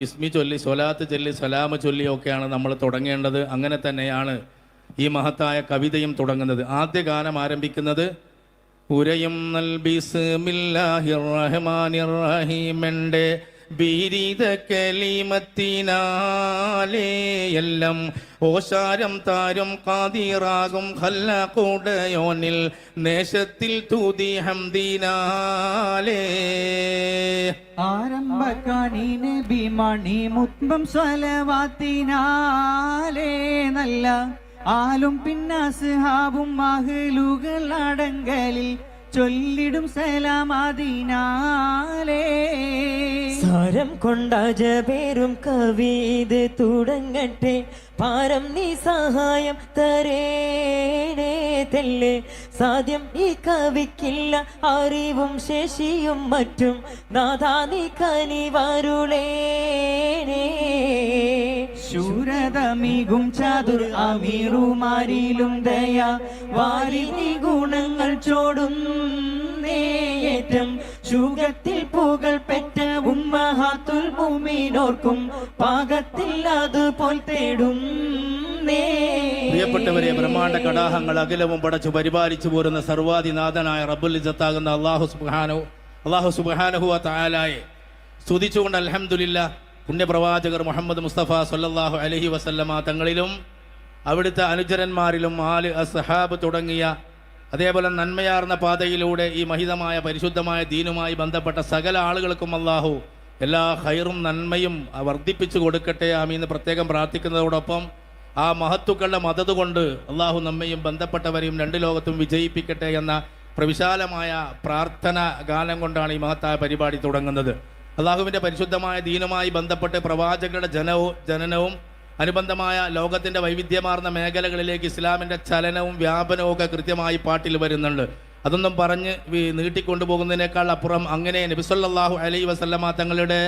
ഇസ്മി ചൊല്ലി സ്വലാത്ത് ചൊല്ലി സലാമ് ചൊല്ലിയൊക്കെയാണ് നമ്മൾ തുടങ്ങേണ്ടത്. അങ്ങനെ തന്നെയാണ് ഈ മഹത്തായ കവിതയും തുടങ്ങുന്നത്. ആദ്യ ഗാനം ആരംഭിക്കുന്നത് ഉരയും നൽ ബിസ്മില്ലാഹിർ റഹ്മാനിർ റഹീമിന്റെ ബീരിത കലിമത്തിനാലേ എല്ലാം ഓശാരം താരും കാതിറാകും ഖല്ലഖുടയോനിൽ നേശത്തിൽ തൂതി ഹംദിനാലേ. ആരംഭക്കാനി നബി മണി മുത്തും സ്വലവാത്തിനാലേ നല്ല ആലും പിന്നാസ്ഹാബും മഹ്ലുകൾ അടങ്കലിൽ ചൊല്ലിടും സലാമതിനാലേ. സാരം കൊണ്ടാജ പേരും കവിത് തുടങ്ങട്ടെ പാരം നീ സഹായം തരേണേ തെല്ല് സാധ്യം ഈ കവിക്കില്ല അറിവും ശേഷിയും മറ്റും നാഥാ നീ കനിവരുളേണേ. ശൂരതമികും ചതുർ അമീറുമാരിലും ദയ വാരി നീ ഗുണങ്ങൾ ചോടും നേറ്റം ശുഗത്തിൽ പുകൾ പെറ്റ ഉമ്മഹാത്തുൽ മുഅ്മിനോർക്കും പാകത്തിൽ അതുപോൽ തേടും. പ്രിയപ്പെട്ടവരെ, ബ്രഹ്മാണ്ഡ കടാഹങ്ങൾ അഖിലവും പടച്ചു പരിപാലിച്ചു പോരുന്ന സർവാധിനാഥനായ റബ്ബുൽ ഇസ്സത്താകുന്ന അല്ലാഹു സുബ്ഹാനഹു വ തആലയെ സ്തുതിച്ചുകൊണ്ട് അൽഹംദുലില്ലാഹ് പുണ്യപ്രവാചകർ മുഹമ്മദ് മുസ്തഫ സല്ലല്ലാഹു അലൈഹി വസല്ലമ തങ്ങളിലും അവിടുത്തെ അനുചരന്മാരിലും ആല് അസ്ഹാബ് തുടങ്ങിയ അതേപോലെ നന്മയാർന്ന പാതയിലൂടെ ഈ മഹിതമായ പരിശുദ്ധമായ ദീനുമായി ബന്ധപ്പെട്ട സകല ആളുകൾക്കും അല്ലാഹു എല്ലാ ഖൈറും നന്മയും വർദ്ധിപ്പിച്ചു കൊടുക്കട്ടെ ആമീൻ എന്ന് പ്രത്യേകം പ്രാർത്ഥിക്കുന്നതോടൊപ്പം ആ മഹത്തുക്കളുടെ മദത് കൊണ്ട് അല്ലാഹു നമ്മയും ബന്ധപ്പെട്ടവരെയും രണ്ട് ലോകത്തും വിജയിപ്പിക്കട്ടെ എന്ന പ്രവിശാലമായ പ്രാർത്ഥന ഗാനം കൊണ്ടാണ് ഈ മഹത്തായ പരിപാടി തുടങ്ങുന്നത്. അള്ളാഹുവിൻ്റെ പരിശുദ്ധമായ ദീനുമായി ബന്ധപ്പെട്ട് പ്രവാചകരുടെ ജനനവും അനുബന്ധമായ ലോകത്തിൻ്റെ വൈവിധ്യമാർന്ന മേഖലകളിലേക്ക് ഇസ്ലാമിൻ്റെ ചലനവും വ്യാപനവും ഒക്കെ കൃത്യമായി പാട്ടിൽ വരുന്നുണ്ട്. അതൊന്നും പറഞ്ഞ് നീട്ടിക്കൊണ്ടുപോകുന്നതിനേക്കാൾ അപ്പുറം അങ്ങനെ നബി സല്ലല്ലാഹു അലൈഹി വസല്ലമ തങ്ങളുടെ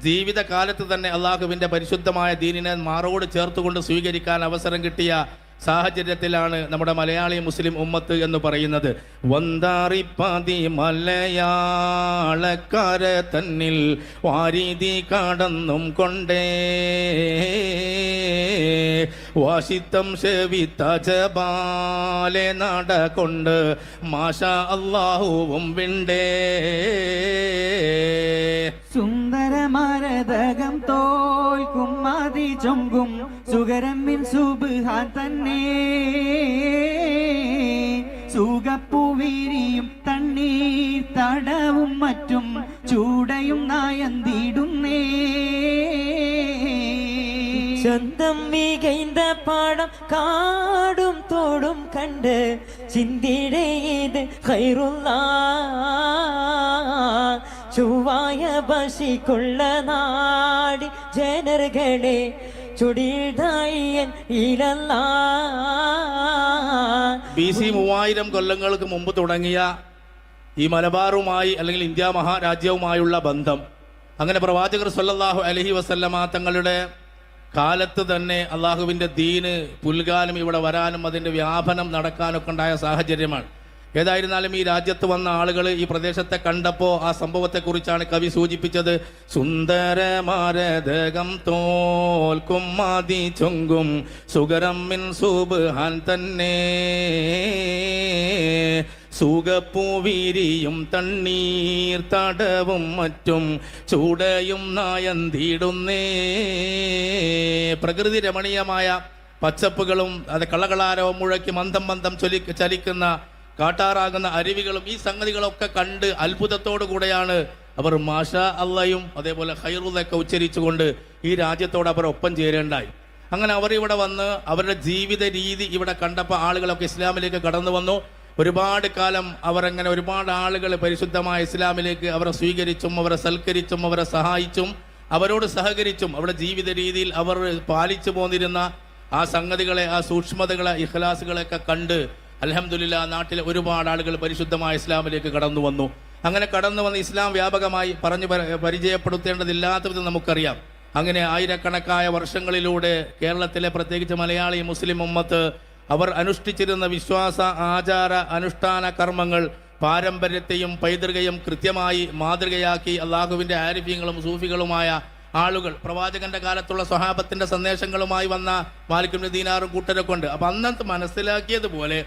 ജീവിതകാലത്ത് തന്നെ അള്ളാഹുവിൻ്റെ പരിശുദ്ധമായ ദീനിനെ മാറോട് ചേർത്തുകൊണ്ട് സ്വീകരിക്കാൻ അവസരം കിട്ടിയ സാഹചര്യത്തിലാണ് നമ്മുടെ മലയാളി മുസ്ലിം ഉമ്മത്ത് എന്ന് പറയുന്നത്. വന്താറിപ്പാതി മലയാളക്കാര തന്നിൽ വാരിതി കടന്നും കൊണ്ടേ വാശിത്തം ശവിത്ത ജബാലെ നടകൊണ്ട് മാഷാ അല്ലാഹുവും വിണ്ടേ. സുന്ദരമരതകം തോൽക്കും മതി ചൊങ്കും സുഗരമ്മിൻ സുബ്ഹാൻ തന്നെ സുഖപ്പൂവിരിയും തണ്ണീർ തടവും മറ്റും ചൂടയും നായന്തിടുന്നേ. സ്വന്തം മികൈந்த പാടം കാടും തോടും കണ്ട് ചിന്തിടേത് ഖൈറുല്ലാഹ് ചൊവ്വായ ബശിക്കുള്ള നാടി ജനർകളെ ചുടിൽദായൻ ഇലല്ലാഹ്. BC 3000 കൊല്ലങ്ങൾക്ക് മുമ്പ് തുടങ്ങിയ ഈ മലബാറുമായി അല്ലെങ്കിൽ ഇന്ത്യ മഹാരാജ്യവുമായുള്ള ബന്ധം അങ്ങനെ പ്രവാചകർ സല്ലല്ലാഹു അലൈഹി വസല്ലമ തങ്ങളുടെ കാലത്ത് തന്നെ അള്ളാഹുവിൻ്റെ ദീന് പുൽകാനും ഇവിടെ വരാനും അതിൻ്റെ വ്യാപനം നടക്കാനൊക്കെ ഉണ്ടായ സാഹചര്യമാണ്. ഏതായിരുന്നാലും ഈ രാജ്യത്ത് വന്ന ആളുകൾ ഈ പ്രദേശത്തെ കണ്ടപ്പോൾ ആ സംഭവത്തെക്കുറിച്ചാണ് കവി സൂചിപ്പിച്ചത്. സുന്ദരമാരതകം തോൽക്കും മതി ചൊങ്കും സുഗരം മിൻ സുബ്ഹാൻ തന്നെ സുഖപ്പൂവിരിയും തണ്ണീർ തടവും മറ്റും ചൂടയും നായന്തിടുന്നേ. പ്രകൃതി രമണീയമായ പച്ചപ്പുകളും അത് കളകളാരവും മുഴക്കി മന്ദം മന്ദം ചലിക്കുന്ന കാട്ടാറാകുന്ന അരുവികളും ഈ സംഗതികളൊക്കെ കണ്ട് അത്ഭുതത്തോടു കൂടെയാണ് അവർ മാഷാ അള്ളയും അതേപോലെ ഖൈറുല്ലൊക്കെ ഉച്ചരിച്ചുകൊണ്ട് ഈ രാജ്യത്തോട് അവർ ഒപ്പം ചേരേണ്ടായി. അങ്ങനെ അവർ ഇവിടെ വന്ന് അവരുടെ ജീവിത രീതി ഇവിടെ കണ്ടപ്പോൾ ആളുകളൊക്കെ ഇസ്ലാമിലേക്ക് കടന്നു വന്നു. ഒരുപാട് കാലം അവരങ്ങനെ ഒരുപാട് ആളുകൾ പരിശുദ്ധമായ ഇസ്ലാമിലേക്ക് അവരെ സ്വീകരിച്ചും അവരെ സൽക്കരിച്ചും അവരെ സഹായിച്ചും അവരോട് സഹകരിച്ചും അവരുടെ ജീവിത രീതിയിൽ അവർ പാലിച്ചു പോന്നിരുന്ന ആ സംഗതികളെ ആ സൂക്ഷ്മതകളെ ഇഖ്ലാസുകളെയൊക്കെ കണ്ട് അൽഹംദുലില്ലാഹ് നാട്ടിലെ ഒരുപാട് ആളുകൾ പരിശുദ്ധമായ ഇസ്ലാമിലേക്ക് കടന്നു വന്നു. അങ്ങനെ കടന്നു വന്ന് ഇസ്ലാം വ്യാപകമായി പറഞ്ഞു പരിചയപ്പെടുത്തേണ്ടതില്ലാത്ത വിധം നമുക്കറിയാം. അങ്ങനെ ആയിരക്കണക്കായ വർഷങ്ങളിലൂടെ കേരളത്തിലെ പ്രത്യേകിച്ച് മലയാളി മുസ്ലിം ഉമ്മത്ത് അവർ അനുഷ്ഠിച്ചിരുന്ന വിശ്വാസ ആചാര അനുഷ്ഠാന കർമ്മങ്ങൾ പാരമ്പര്യത്തെയും പൈതൃകയും കൃത്യമായി മാതൃകയാക്കി അള്ളാഹുവിൻ്റെ ആരിഫ്യങ്ങളും സൂഫികളുമായ ആളുകൾ പ്രവാചകന്റെ കാലത്തുള്ള സ്വഹാബത്തിന്റെ സന്ദേശങ്ങളുമായി വന്ന മാലിക് ഇബ്നു ദീനാറും കൂട്ടരൊക്കെ ഉണ്ട്. അപ്പൊ അന്നത്തെ മനസ്സിലാക്കിയതുപോലെ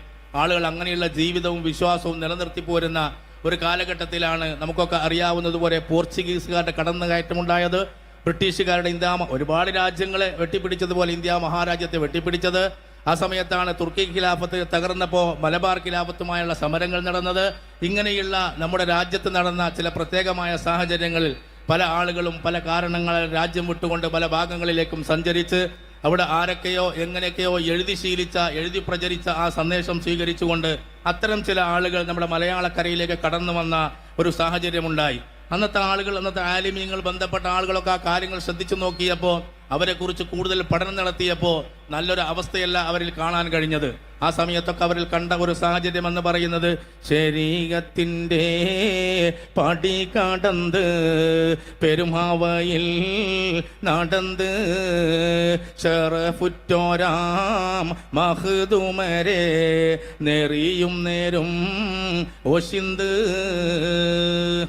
ആളുകൾ അങ്ങനെയുള്ള ജീവിതവും വിശ്വാസവും നിലനിർത്തി പോരുന്ന ഒരു കാലഘട്ടത്തിലാണ് നമുക്കൊക്കെ അറിയാവുന്നതുപോലെ പോർച്ചുഗീസുകാരുടെ കടന്നുകയറ്റമുണ്ടായത്. ബ്രിട്ടീഷുകാരുടെ ഒരുപാട് രാജ്യങ്ങളെ വെട്ടിപ്പിടിച്ചതുപോലെ ഇന്ത്യ മഹാരാജ്യത്തെ വെട്ടിപ്പിടിച്ചത്. ആ സമയത്താണ് തുർക്കി ഖിലാഫത്ത് തകർന്നപ്പോൾ മലബാർ ഖിലാഫത്തുമായുള്ള സമരങ്ങൾ നടന്നത്. ഇങ്ങനെയുള്ള നമ്മുടെ രാജ്യത്ത് നടന്ന ചില പ്രത്യേകമായ സാഹചര്യങ്ങളിൽ പല ആളുകളും പല കാരണങ്ങളാൽ രാജ്യം വിട്ടുകൊണ്ട് പല ഭാഗങ്ങളിലേക്കും സഞ്ചരിച്ച് അവിടെ ആരൊക്കെയോ എങ്ങനെയൊക്കെയോ എഴുതി പ്രചരിച്ച ആ സന്ദേശം സ്വീകരിച്ചുകൊണ്ട് അത്തരം ചില ആളുകൾ നമ്മുടെ മലയാളക്കരയിലേക്ക് കടന്നു വന്ന ഒരു സാഹചര്യമുണ്ടായി. അന്നത്തെ ആളുകൾ, അന്നത്തെ ആലിമീങ്ങൾ, ബന്ധപ്പെട്ട ആളുകളൊക്കെ ആ കാര്യങ്ങൾ ശ്രദ്ധിച്ചു നോക്കിയപ്പോൾ, അവരെക്കുറിച്ച് കൂടുതൽ പഠനം നടത്തിയപ്പോൾ നല്ലൊരു അവസ്ഥയല്ല അവരിൽ കാണാൻ കഴിഞ്ഞത്. ആ സമയത്തൊക്കെ അവരിൽ കണ്ട ഒരു സാഹചര്യം എന്ന് പറയുന്നത്, ശരീഅത്തിൻ്റെ പടി കടന്ന് പെരുമാവയിൽ നടന്ന് ഷറഫുറ്റോരാം മഹ്ദൂമരെ നെറിയും നേരും ഒശിന്ത്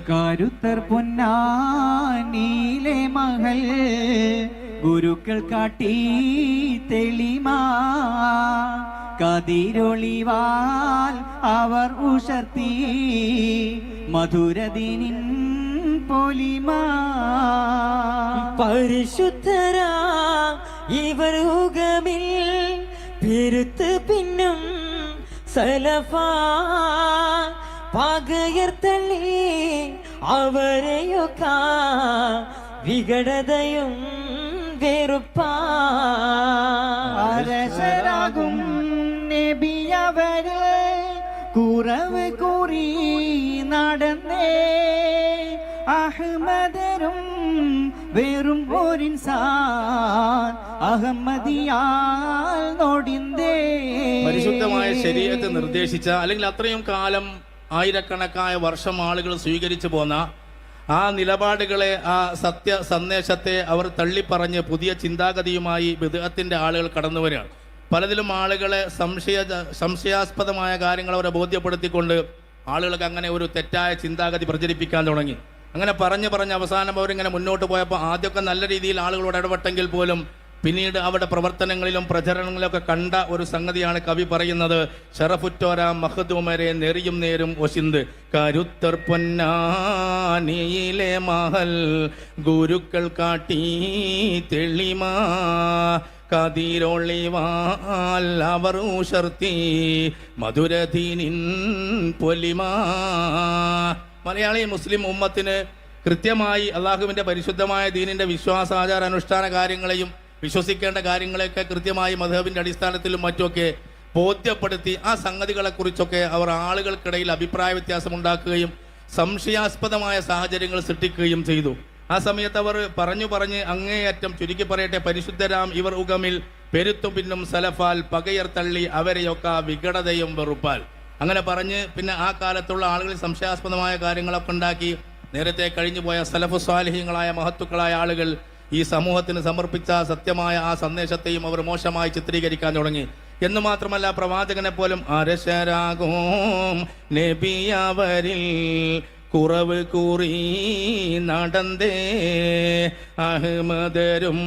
കരുത്തർ പൊന്നാനീലെ മകൾ ഗുരുക്കൾ കാട്ടി തെളിമാ കതിരൊളിവാൽ അവർ ഉഷർത്തി മധുരദിനിൻ പൊലിമാ പരിശുദ്ധരാ ഇവർ ഉഗമിൽ പെരുത്ത് പിന്നും സലഫാ പകയർ തള്ളി അവരെയൊക്കെ വികടതയും വെറുപ്പാ അരശരാകും നബിയവര് കുറവ് കുറി നടന്നേ അഹ്മദരും വെറും ഒരിൻസാൻ അഹമ്മദിയാൽ നോടിന്തേ. പരിശുദ്ധമായ ശരീഅത്ത് നിർദ്ദേശിച്ച, അല്ലെങ്കിൽ അത്രയും കാലം ആയിരക്കണക്കായ വർഷം ആളുകൾ സ്വീകരിച്ചു പോന്ന ആ നിലപാടുകളെ, ആ സത്യ സന്ദേശത്തെ അവർ തള്ളിപ്പറഞ്ഞ് പുതിയ ചിന്താഗതിയുമായി ബിദ്അത്തിന്റെ ആളുകൾ കടന്നു വരികയാണ്. പലതിലും ആളുകളെ സംശയാസ്പദമായ കാര്യങ്ങൾ അവരെ ബോധ്യപ്പെടുത്തിക്കൊണ്ട് ആളുകൾക്ക് അങ്ങനെ ഒരു തെറ്റായ ചിന്താഗതി പ്രചരിപ്പിക്കാൻ തുടങ്ങി. അങ്ങനെ പറഞ്ഞ് അവസാനം അവരിങ്ങനെ മുന്നോട്ട് പോയപ്പോൾ ആദ്യമൊക്കെ നല്ല രീതിയിൽ ആളുകളോട് ഇടപെട്ടെങ്കിൽ പോലും പിന്നീട് അവരുടെ പ്രവർത്തനങ്ങളിലും പ്രചരണങ്ങളിലൊക്കെ കണ്ട ഒരു സംഗതിയാണ് കവി പറയുന്നത്. ഷറഫുറ്റോരാം മഹ്ദൂമരെ നെറിയും നേരും ഒശിന്ത് കരുത്തർ പൊന്നാനിയിലെ മഹൽ ഗുരുക്കൾ കാട്ടി തെളിമാ കതിരൊളിവാൽ അവർ ഉഷർത്തി മധുരദീനിൻ പൊലിമാ. മലയാളി മുസ്ലിം ഉമ്മത്തിന് കൃത്യമായി അള്ളാഹുവിൻ്റെ പരിശുദ്ധമായ ദീനിൻ്റെ വിശ്വാസാചാര അനുഷ്ഠാന കാര്യങ്ങളെയും വിശ്വസിക്കേണ്ട കാര്യങ്ങളെയൊക്കെ കൃത്യമായി മദ്ഹബിൻ്റെ അടിസ്ഥാനത്തിലും മറ്റുമൊക്കെ ബോധ്യപ്പെടുത്തി ആ സംഗതികളെക്കുറിച്ചൊക്കെ അവർ ആളുകൾക്കിടയിൽ അഭിപ്രായ വ്യത്യാസമുണ്ടാക്കുകയും സംശയാസ്പദമായ സാഹചര്യങ്ങൾ സൃഷ്ടിക്കുകയും ചെയ്തു. ആ സമയത്ത് അവർ പറഞ്ഞ് അങ്ങേയറ്റം ചുരുക്കി പറയട്ടെ, പരിശുദ്ധരാം ഇവർ ഉഗമിൽ പെരുത്തും പിന്നും സലഫാൽ പകയർ തള്ളി അവരെയൊക്കെ വികടതയും വെറുപ്പാൽ. അങ്ങനെ പറഞ്ഞ് പിന്നെ ആ കാലത്തുള്ള ആളുകളിൽ സംശയാസ്പദമായ കാര്യങ്ങളൊക്കെ ഉണ്ടാക്കി നേരത്തെ കഴിഞ്ഞുപോയ സലഫു സ്വാലിഹീങ്ങളായ മഹത്തുക്കളായ ആളുകൾ ഈ സമൂഹത്തിന് സമർപ്പിച്ച സത്യമായ ആ സന്ദേശത്തെയും അവർ മോശമായി ചിത്രീകരിക്കാൻ തുടങ്ങി. എന്ന് മാത്രമല്ല, പ്രവാചകനെ പോലും അരശരാകും നബിയവരിൽ കുറവ് കൂറി നടന്തേ അഹ്മദരും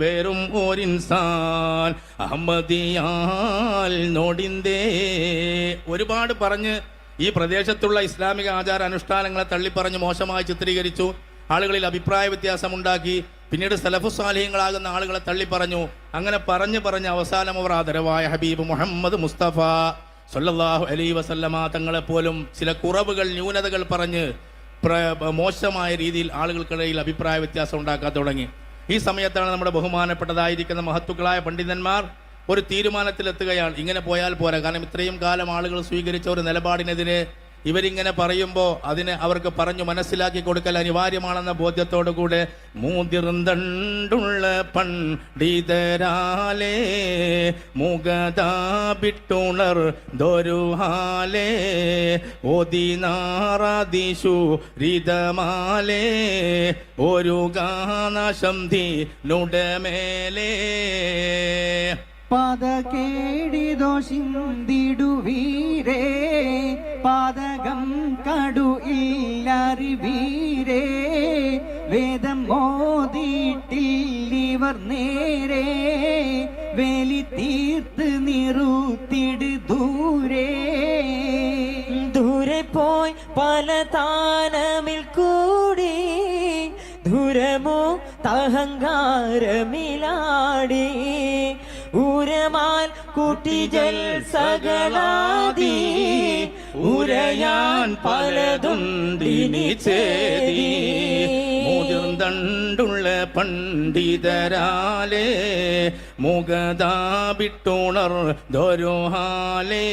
വെറും ഒരിൻസാൻ അഹമ്മദിയാൽ നോടിന്തേ. ഒരുപാട് പറഞ്ഞ് ഈ പ്രദേശത്തുള്ള ഇസ്ലാമിക ആചാര അനുഷ്ഠാനങ്ങളെ തള്ളിപ്പറഞ്ഞ് മോശമായി ചിത്രീകരിച്ചു. ആളുകളിൽ അഭിപ്രായ വ്യത്യാസമുണ്ടാക്കി. പിന്നീട് സലഫു സാലിഹ്യങ്ങളാകുന്ന ആളുകളെ തള്ളിപ്പറഞ്ഞു. അങ്ങനെ പറഞ്ഞ് അവസാനം അവർ ആദരവായ ഹബീബ് മുഹമ്മദ് മുസ്തഫ സല്ലല്ലാഹു അലൈഹി വസല്ലമ തങ്ങളെ പോലും ചില കുറവുകൾ, ന്യൂനതകൾ പറഞ്ഞ് മോശമായ രീതിയിൽ ആളുകൾക്കിടയിൽ അഭിപ്രായ വ്യത്യാസം ഉണ്ടാക്കാൻ തുടങ്ങി. ഈ സമയത്താണ് നമ്മുടെ ബഹുമാനപ്പെട്ടതായിരിക്കുന്ന മഹത്തുക്കളായ പണ്ഡിതന്മാർ ഒരു തീരുമാനത്തിലെത്തുകയാണ്. ഇങ്ങനെ പോയാൽ പോരാ, കാരണം ഇത്രയും കാലം ആളുകൾ സ്വീകരിച്ച ഒരു നിലപാടിനെതിരെ ഇവരിങ്ങനെ പറയുമ്പോൾ അതിനെ അവർക്ക് പറഞ്ഞു മനസ്സിലാക്കി കൊടുക്കൽ അനിവാര്യമാണെന്ന ബോധ്യത്തോടു കൂടെ മൂതിർന്നുള്ള പണ്ഡിതരാലേ മുഖതാപിട്ടുണർ ദൊരുഹാലേ ഓദിനാറാദിശു രിതമാലേ ഒരു ഗാനശംധി നുടമേലേ പാതകേടിദോഷിന്തിടുവീരേ പാതകം കടു ഇല്ലറിവീരേ വേദം മോദിട്ടില്ലിവർ നേരെ വേലി തീർത്ത് നിറുത്തിട് ദൂരെ ദൂരെ പോയി പല താനമിൽ കൂടി ദൂരമോ തഹങ്കാരമിലാടി ഊരമാൻ കൂട്ടി ജൽസകളാതി ഉരയാൻ പലതുണ്ടിനിച്ചേതി മുതിർന്നുള്ള പണ്ഡിതരാലേ മുഖതാ വിട്ടുണർ ദൊരുഹാലേ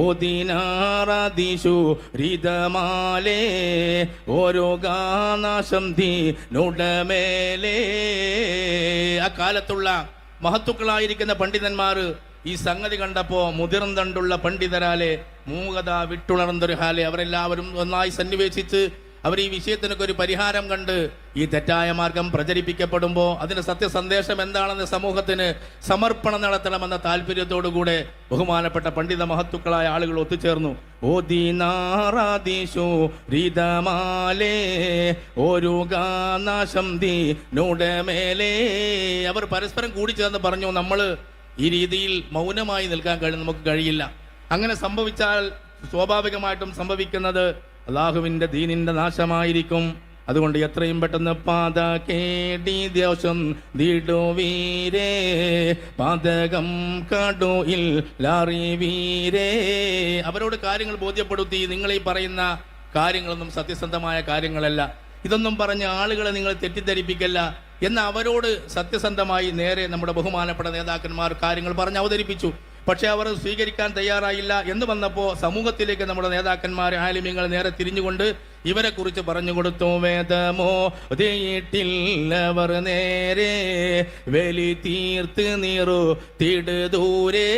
ഓദിനാറാദിശു രിതമാലേ ഓരോ ഗാനാശം നുടമേലേ. ആ കാലത്തുള്ള മഹത്തുക്കളായിരിക്കുന്ന പണ്ഡിതന്മാർ ഈ സംഗതി കണ്ടപ്പോ മുതിർന്നുള്ള പണ്ഡിതരാലെ മൂകത വിട്ടുണർന്നൊരു ഹാലെ അവരെല്ലാവരും ഒന്നായി സന്നിവേശിച്ച് അവർ ഈ വിഷയത്തിനൊക്കെ ഒരു പരിഹാരം കണ്ട് ഈ തെറ്റായ മാർഗം പ്രചരിപ്പിക്കപ്പെടുമ്പോൾ അതിന് സത്യസന്ദേശം എന്താണെന്ന് സമൂഹത്തിന് സമർപ്പണം നടത്തണമെന്ന താല്പര്യത്തോടുകൂടെ ബഹുമാനപ്പെട്ട പണ്ഡിത മഹത്തുക്കളായ ആളുകൾ ഒത്തുചേർന്നു. ഓദിനാറാദിശു രിതമാലേ ഒരു ഗാനാശം നുടമേലേ. അവർ പരസ്പരം കൂടിച്ചേർന്ന് പറഞ്ഞു, നമ്മൾ ഈ രീതിയിൽ മൗനമായി നിൽക്കാൻ നമുക്ക് കഴിയില്ല. അങ്ങനെ സംഭവിച്ചാൽ സ്വാഭാവികമായിട്ടും സംഭവിക്കുന്നത് അള്ളാഹുവിന്റെ ദീനിന്റെ നാശമായിരിക്കും. അതുകൊണ്ട് എത്രയും പെട്ടെന്ന് പാത കേടി ദോഷം ദിടുവീരേ പാതകം കടുയിൽ ലാറിവീരേ. അവരോട് കാര്യങ്ങൾ ബോധ്യപ്പെടുത്തി, നിങ്ങൾ ഈ പറയുന്ന കാര്യങ്ങളൊന്നും സത്യസന്ധമായ കാര്യങ്ങളല്ല, ഇതൊന്നും പറഞ്ഞ ആളുകളെ നിങ്ങൾ തെറ്റിദ്ധരിപ്പിക്കല്ല എന്ന് അവരോട് സത്യസന്ധമായി നേരെ നമ്മുടെ ബഹുമാനപ്പെട്ട നേതാക്കന്മാർ കാര്യങ്ങൾ പറഞ്ഞ് അവതരിപ്പിച്ചു. പക്ഷെ അവർ സ്വീകരിക്കാൻ തയ്യാറായില്ല എന്ന് വന്നപ്പോൾ സമൂഹത്തിലേക്ക് നമ്മുടെ നേതാക്കന്മാർ ആലിമ്യങ്ങൾ നേരെ തിരിഞ്ഞുകൊണ്ട് ഇവരെ കുറിച്ച് പറഞ്ഞു കൊടുത്തു. വേദമോ തീയിട്ടില്ലവർ നേരെ വെലി തീർത്ത് നീറു തീട് ദൂരെ.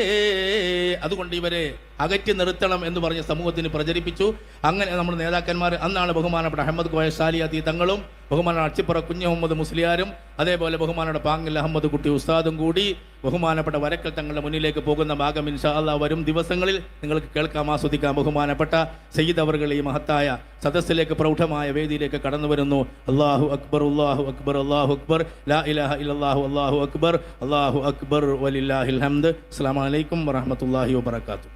അതുകൊണ്ട് ഇവരെ അകറ്റി നിർത്തണം എന്ന് പറഞ്ഞ് സമൂഹത്തിന് പ്രചരിപ്പിച്ചു. അങ്ങനെ നമ്മുടെ നേതാക്കന്മാർ അന്നാണ് ബഹുമാനപ്പെട്ട അഹമ്മദ് കോയ സാലിയാത്തി തങ്ങളും ബഹുമാനപ്പെട്ട അച്ചിപ്പുറ കുഞ്ഞു മുഹമ്മദ് മുസ്ലിയാരും അതേപോലെ ബഹുമാനപ്പെട്ട പാങ്ങിൽ അഹമ്മദ് കുട്ടി ഉസ്താദും കൂടി ബഹുമാനപ്പെട്ട വരക്കൽ തങ്ങളുടെ മുന്നിലേക്ക് പോകുന്ന ഭാഗം ഇൻഷാ അല്ലാഹ് വരും ദിവസങ്ങളിൽ നിങ്ങൾക്ക് കേൾക്കാം, ആസ്വദിക്കാം. ബഹുമാനപ്പെട്ട സയ്യിദ് അവർകൾ ഈ മഹത്തായ സദസ്സിലേക്ക് പ്രൗഢമായ വേദിയിലേക്ക് കടന്നു വരുന്നു. അല്ലാഹു അക്ബർ, അല്ലാഹു അക്ബർ, അല്ലാഹു അക്ബർ, ലാ ഇലാഹ ഇല്ലല്ലാഹു, അല്ലാഹു അക്ബർ, അല്ലാഹു അക്ബർ, വലില്ലാഹിൽ ഹംദ്. അസ്സലാമു അലൈക്കും വറഹ്മത്തുള്ളാഹി വബറകാതുഹു.